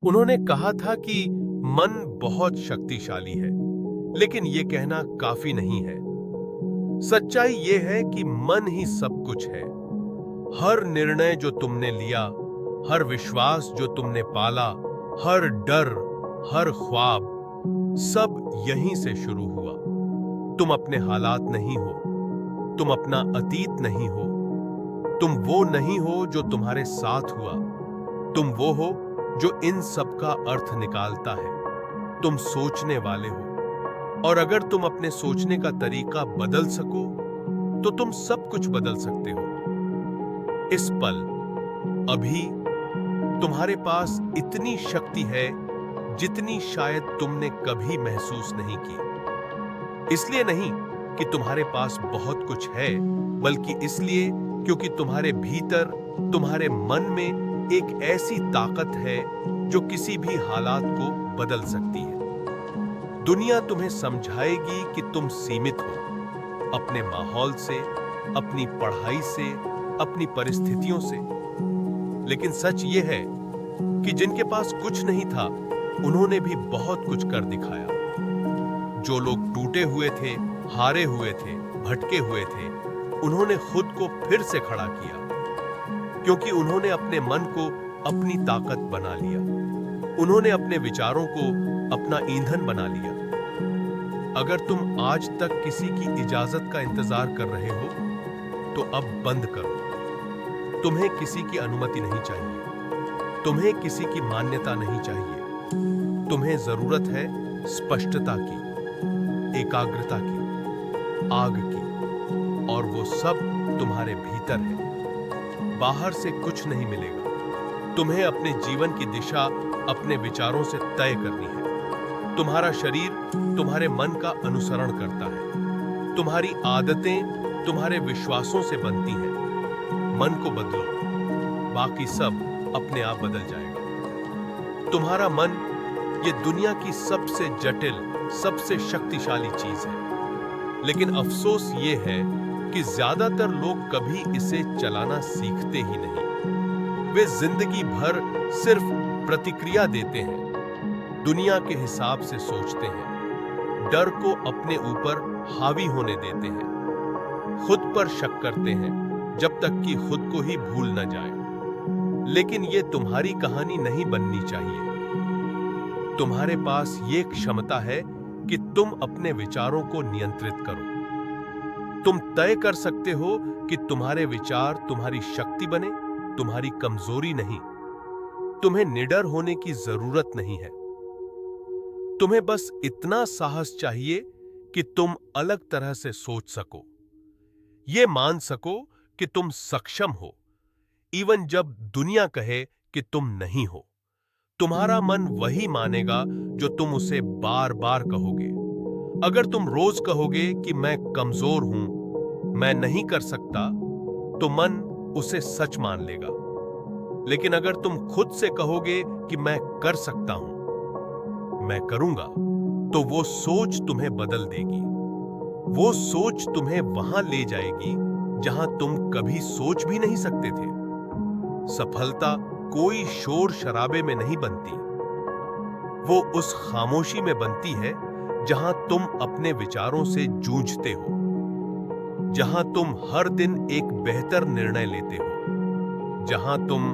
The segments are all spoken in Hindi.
उन्होंने कहा था कि मन बहुत शक्तिशाली है, लेकिन यह कहना काफी नहीं है। सच्चाई यह है कि मन ही सब कुछ है। हर निर्णय जो तुमने लिया, हर विश्वास जो तुमने पाला, हर डर, हर ख्वाब, सब यहीं से शुरू हुआ। तुम अपने हालात नहीं हो, तुम अपना अतीत नहीं हो, तुम वो नहीं हो जो तुम्हारे साथ हुआ, तुम वो हो जो इन सब का अर्थ निकालता है। तुम सोचने वाले हो, और अगर तुम अपने सोचने का तरीका बदल सको तो तुम सब कुछ बदल सकते हो। इस पल, अभी, तुम्हारे पास इतनी शक्ति है जितनी शायद तुमने कभी महसूस नहीं की। इसलिए नहीं कि तुम्हारे पास बहुत कुछ है, बल्कि इसलिए क्योंकि तुम्हारे भीतर, तुम्हारे मन में एक ऐसी ताकत है जो किसी भी हालात को बदल सकती है। दुनिया तुम्हें समझाएगी कि तुम सीमित हो, अपने माहौल से, अपनी पढ़ाई से, अपनी परिस्थितियों से। लेकिन सच यह है कि जिनके पास कुछ नहीं था, उन्होंने भी बहुत कुछ कर दिखाया। जो लोग टूटे हुए थे, हारे हुए थे, भटके हुए थे, उन्होंने खुद को फिर से खड़ा किया, क्योंकि उन्होंने अपने मन को अपनी ताकत बना लिया। उन्होंने अपने विचारों को अपना ईंधन बना लिया। अगर तुम आज तक किसी की इजाजत का इंतजार कर रहे हो, तो अब बंद करो। तुम्हें किसी की अनुमति नहीं चाहिए, तुम्हें किसी की मान्यता नहीं चाहिए। तुम्हें जरूरत है स्पष्टता की, एकाग्रता की, आग की, और वो सब तुम्हारे भीतर है। बाहर से कुछ नहीं मिलेगा। तुम्हें अपने जीवन की दिशा अपने विचारों से तय करनी है। तुम्हारा शरीर तुम्हारे मन का अनुसरण करता है। तुम्हारी आदतें तुम्हारे विश्वासों से बनती हैं। मन को बदलो, बाकी सब अपने आप बदल जाएगा। तुम्हारा मन ये दुनिया की सबसे जटिल, सबसे शक्तिशाली चीज है। लेकिन अफसोस ये है कि ज्यादातर लोग कभी इसे चलाना सीखते ही नहीं। वे जिंदगी भर सिर्फ प्रतिक्रिया देते हैं, दुनिया के हिसाब से सोचते हैं, डर को अपने ऊपर हावी होने देते हैं, खुद पर शक करते हैं जब तक कि खुद को ही भूल न जाए। लेकिन ये तुम्हारी कहानी नहीं बननी चाहिए। तुम्हारे पास ये क्षमता है कि तुम अपने विचारों को नियंत्रित करो। तुम तय कर सकते हो कि तुम्हारे विचार तुम्हारी शक्ति बने, तुम्हारी कमजोरी नहीं। तुम्हें निडर होने की जरूरत नहीं है। तुम्हें बस इतना साहस चाहिए कि तुम अलग तरह से सोच सको, ये मान सको कि तुम सक्षम हो, इवन जब दुनिया कहे कि तुम नहीं हो। तुम्हारा मन वही मानेगा जो तुम उसे बार बार कहोगे। अगर तुम रोज कहोगे कि मैं कमजोर हूं, मैं नहीं कर सकता, तो मन उसे सच मान लेगा। लेकिन अगर तुम खुद से कहोगे कि मैं कर सकता हूं, मैं करूंगा, तो वो सोच तुम्हें बदल देगी। वो सोच तुम्हें वहां ले जाएगी जहां तुम कभी सोच भी नहीं सकते थे। सफलता कोई शोर शराबे में नहीं बनती, वो उस खामोशी में बनती है जहां तुम अपने विचारों से जूझते हो, जहां तुम हर दिन एक बेहतर निर्णय लेते हो, जहां तुम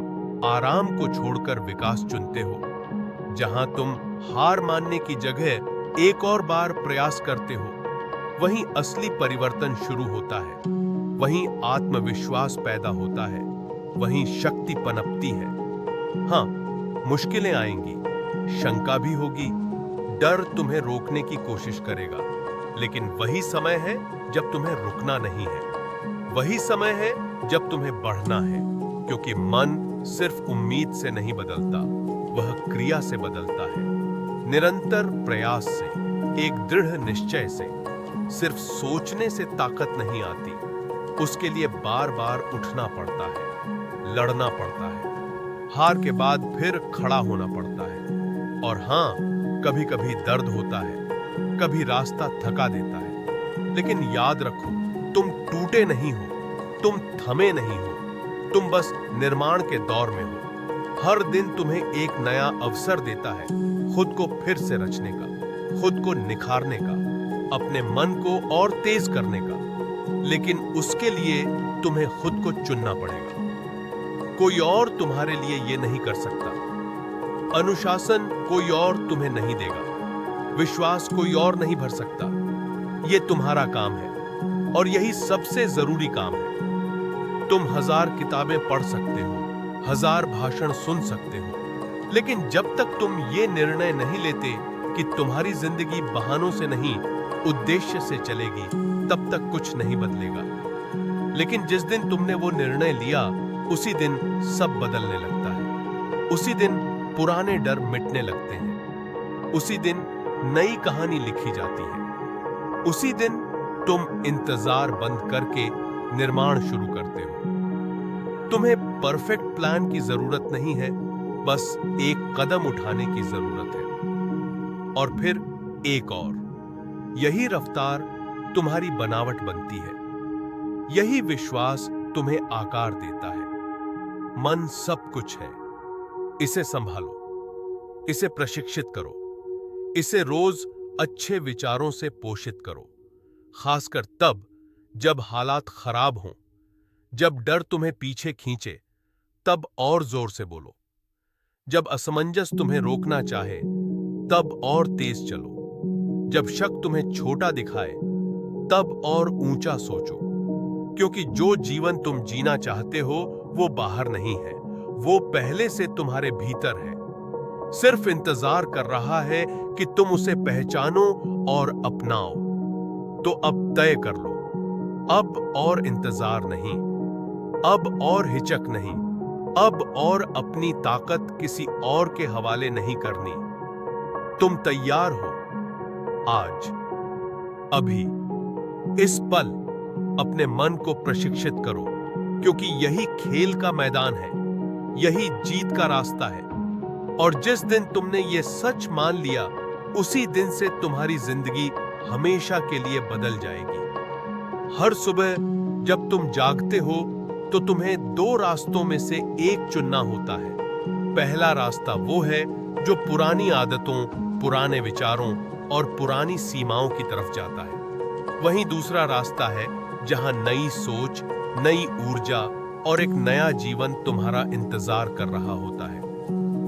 आराम को छोड़कर विकास चुनते हो, जहां तुम हार मानने की जगह एक और बार प्रयास करते हो। वहीं असली परिवर्तन शुरू होता है, वहीं आत्मविश्वास पैदा होता है, वहीं शक्ति पनपती है। हां, मुश्किलें आएंगी, शंका भी होगी, डर तुम्हें रोकने की कोशिश करेगा, लेकिन वही समय है जब तुम्हें रुकना नहीं है। वही समय है जब तुम्हें बढ़ना है, क्योंकि मन सिर्फ उम्मीद से नहीं बदलता, वह क्रिया से बदलता है। निरंतर प्रयास से, एक दृढ़ निश्चय से। सिर्फ सोचने से ताकत नहीं आती, उसके लिए बार बार उठना पड़ता है, लड़ना पड़ता है, हार के बाद फिर खड़ा होना पड़ता है। और हां, कभी कभी दर्द होता है, कभी रास्ता थका देता है, लेकिन याद रखो, तुम टूटे नहीं हो, तुम थमे नहीं हो, तुम बस निर्माण के दौर में हो। हर दिन तुम्हें एक नया अवसर देता है खुद को फिर से रचने का, खुद को निखारने का, अपने मन को और तेज करने का। लेकिन उसके लिए तुम्हें खुद को चुनना पड़ेगा। कोई और तुम्हारे लिए यह नहीं कर सकता। अनुशासन कोई और तुम्हें नहीं देगा। विश्वास कोई और नहीं भर सकता। यह तुम्हारा काम है और यही सबसे जरूरी काम है। तुम 1000 किताबें पढ़ सकते हो, 1000 भाषण सुन सकते हो, लेकिन जब तक तुम ये निर्णय नहीं लेते कि तुम्हारी जिंदगी बहानों से नहीं, उद्देश्य से चलेगी, तब तक कुछ नहीं बदलेगा। लेकिन जिस दिन तुमने वो निर्णय लिया, उसी दिन सब बदलने लगता है। उसी दिन पुराने डर मिटने लगते हैं। उसी दिन नई कहानी लिखी जाती है। उसी दिन तुम इंतजार बंद करके निर्माण शुरू करते हो। तुम्हें परफेक्ट प्लान की जरूरत नहीं है, बस एक कदम उठाने की जरूरत है, और फिर एक और। यही रफ्तार तुम्हारी बनावट बनती है। यही विश्वास तुम्हें आकार देता है। मन सब कुछ है। इसे संभालो, इसे प्रशिक्षित करो, इसे रोज अच्छे विचारों से पोषित करो, खासकर तब जब हालात खराब हों, जब डर तुम्हें पीछे खींचे, तब और जोर से बोलो। जब असमंजस तुम्हें रोकना चाहे, तब और तेज चलो। जब शक तुम्हें छोटा दिखाए, तब और ऊंचा सोचो, क्योंकि जो जीवन तुम जीना चाहते हो वो बाहर नहीं है, वो पहले से तुम्हारे भीतर है। सिर्फ इंतजार कर रहा है कि तुम उसे पहचानो और अपनाओ। तो अब तय कर लो, अब और इंतजार नहीं, अब और हिचक नहीं, अब और अपनी ताकत किसी और के हवाले नहीं करनी। तुम तैयार हो। आज, अभी, इस पल अपने मन को प्रशिक्षित करो, क्योंकि यही खेल का मैदान है, यही जीत का रास्ता है। और जिस दिन तुमने ये सच मान लिया, उसी दिन से तुम्हारी जिंदगी हमेशा के लिए बदल जाएगी। हर सुबह जब तुम जागते हो तो तुम्हें 2 रास्तों में से एक चुनना होता है। पहला रास्ता वो है जो पुरानी आदतों, पुराने विचारों और पुरानी सीमाओं की तरफ जाता है। वहीं दूसरा रास्ता है जहां नई सोच, नई ऊर्जा और एक नया जीवन तुम्हारा इंतजार कर रहा होता है।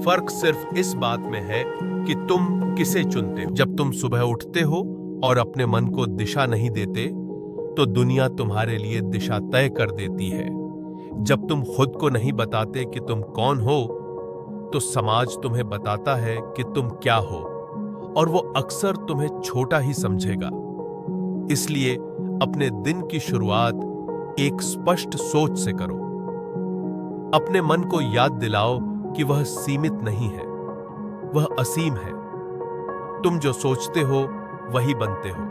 फर्क सिर्फ इस बात में है कि तुम किसे चुनते हो। जब तुम सुबह उठते हो और अपने मन को दिशा नहीं देते, तो दुनिया तुम्हारे लिए दिशा तय कर देती है। जब तुम खुद को नहीं बताते कि तुम कौन हो, तो समाज तुम्हें बताता है कि तुम क्या हो, और वो अक्सर तुम्हें छोटा ही समझेगा। इसलिए अपने दिन की शुरुआत एक स्पष्ट सोच से करो। अपने मन को याद दिलाओ कि वह सीमित नहीं है, वह असीम है। तुम जो सोचते हो वही बनते हो।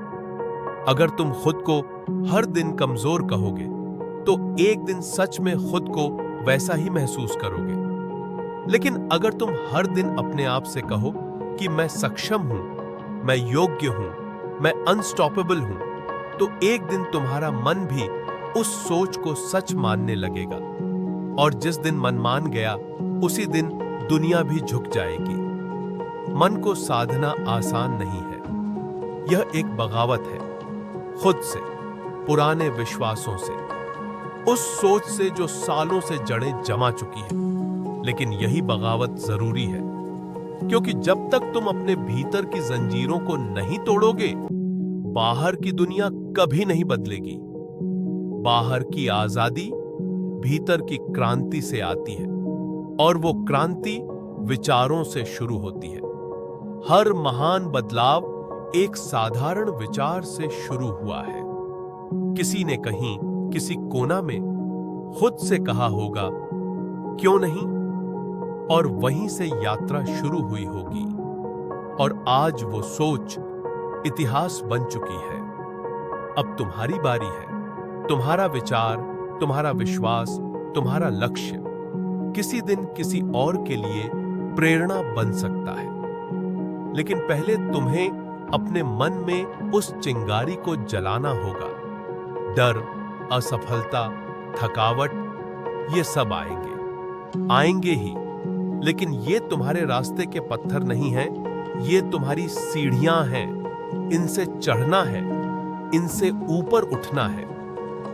अगर तुम खुद को हर दिन कमजोर कहोगे, तो एक दिन सच में खुद को वैसा ही महसूस करोगे। लेकिन अगर तुम हर दिन अपने आप से कहो कि मैं सक्षम हूं, मैं योग्य हूं, मैं अनस्टॉपेबल हूं, तो एक दिन तुम्हारा मन भी उस सोच को सच मानने लगेगा। और जिस दिन मन मान गया, उसी दिन दुनिया भी झुक जाएगी। मन को साधना आसान नहीं है। यह एक बगावत है, खुद से, पुराने विश्वासों से, उस सोच से जो सालों से जड़ें जमा चुकी है। लेकिन यही बगावत जरूरी है, क्योंकि जब तक तुम अपने भीतर की जंजीरों को नहीं तोड़ोगे, बाहर की दुनिया कभी नहीं बदलेगी। बाहर की आजादी भीतर की क्रांति से आती है, और वो क्रांति विचारों से शुरू होती है। हर महान बदलाव एक साधारण विचार से शुरू हुआ है। किसी ने कहीं किसी कोना में खुद से कहा होगा, क्यों नहीं, और वहीं से यात्रा शुरू हुई होगी। और आज वो सोच इतिहास बन चुकी है। अब तुम्हारी बारी है। तुम्हारा विचार, तुम्हारा विश्वास, तुम्हारा लक्ष्य किसी दिन किसी और के लिए प्रेरणा बन सकता है। लेकिन पहले तुम्हें अपने मन में उस चिंगारी को जलाना होगा। डर, असफलता, थकावट, ये सब आएंगे ही, लेकिन ये तुम्हारे रास्ते के पत्थर नहीं हैं, ये तुम्हारी सीढ़ियां हैं। इनसे चढ़ना है, इनसे ऊपर उठना है।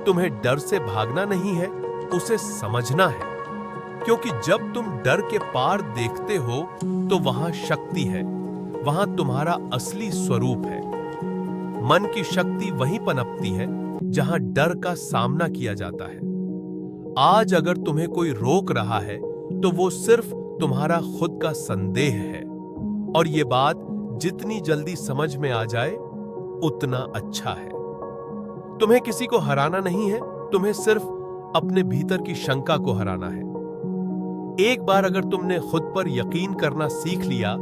तुम्हें डर से भागना नहीं है, उसे समझना है। क्योंकि जब तुम डर के पार देखते हो तो वहां शक्ति है, वहां तुम्हारा असली स्वरूप है। मन की शक्ति वहीं पनपती है जहां डर का सामना किया जाता है। आज अगर तुम्हें कोई रोक रहा है तो वो सिर्फ तुम्हारा खुद का संदेह है, और ये बात जितनी जल्दी समझ में आ जाए उतना अच्छा है। तुम्हें किसी को हराना नहीं है, तुम्हें सिर्फ अपने भीतर की शंका को हराना है। एक बार अगर तुमने खुद पर यकीन करना सीख लिया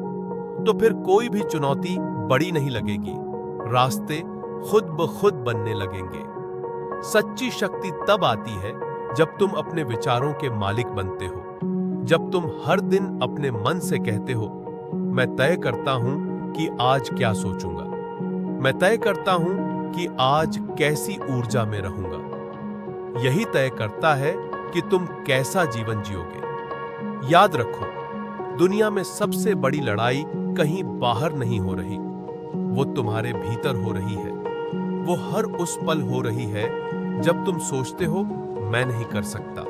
तो फिर कोई भी चुनौती बड़ी नहीं लगेगी, रास्ते खुद ब खुद बनने लगेंगे। सच्ची शक्ति तब आती है जब तुम अपने विचारों के मालिक बनते हो, जब तुम हर दिन अपने मन से कहते हो, मैं तय करता हूं कि आज क्या सोचूंगा, मैं तय करता हूं कि आज कैसी ऊर्जा में रहूंगा। यही तय करता है कि तुम कैसा जीवन जियोगे। याद रखो, दुनिया में सबसे बड़ी लड़ाई कहीं बाहर नहीं हो रही, वो तुम्हारे भीतर हो रही है। वो हर उस पल हो रही है जब तुम सोचते हो मैं नहीं कर सकता,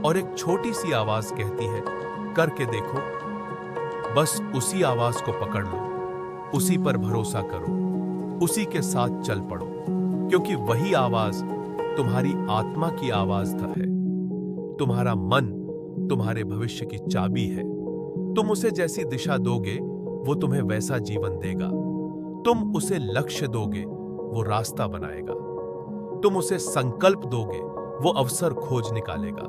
और एक छोटी सी आवाज कहती है करके देखो। बस उसी आवाज को पकड़ लो, उसी पर भरोसा करो, उसी के साथ चल पड़ो, क्योंकि वही आवाज तुम्हारी आत्मा की आवाज है। तुम्हारा मन तुम्हारे भविष्य की चाबी है। तुम उसे जैसी दिशा दोगे वो तुम्हें वैसा जीवन देगा। तुम उसे लक्ष्य दोगे वो रास्ता बनाएगा। तुम उसे संकल्प दोगे वो अवसर खोज निकालेगा।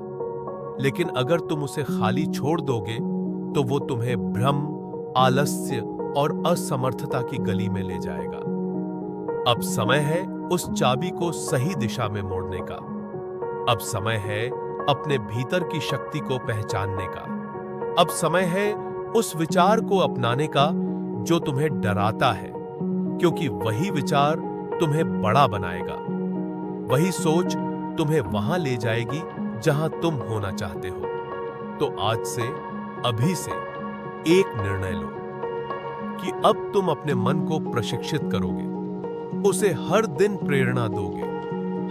लेकिन अगर तुम उसे खाली छोड़ दोगे तो वो तुम्हें भ्रम, आलस्य और असमर्थता की गली में ले जाएगा। अब समय है उस चाबी को सही दिशा में मोड़ने का। अब समय है अपने भीतर की शक्ति को पहचानने का। अब समय है उस विचार को अपनाने का जो तुम्हें डराता है, क्योंकि वही विचार तुम्हें बड़ा बनाएगा। वही सोच तुम्हें वहां ले जाएगी जहां तुम होना चाहते हो। तो आज से, अभी से एक निर्णय लो कि अब तुम अपने मन को प्रशिक्षित करोगे, उसे हर दिन प्रेरणा दोगे,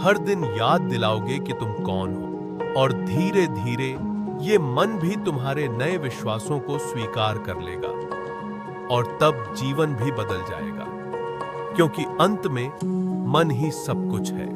हर दिन याद दिलाओगे कि तुम कौन हो, और धीरे धीरे ये मन भी तुम्हारे नए विश्वासों को स्वीकार कर लेगा, और तब जीवन भी बदल जाएगा, क्योंकि अंत में मन ही सब कुछ है।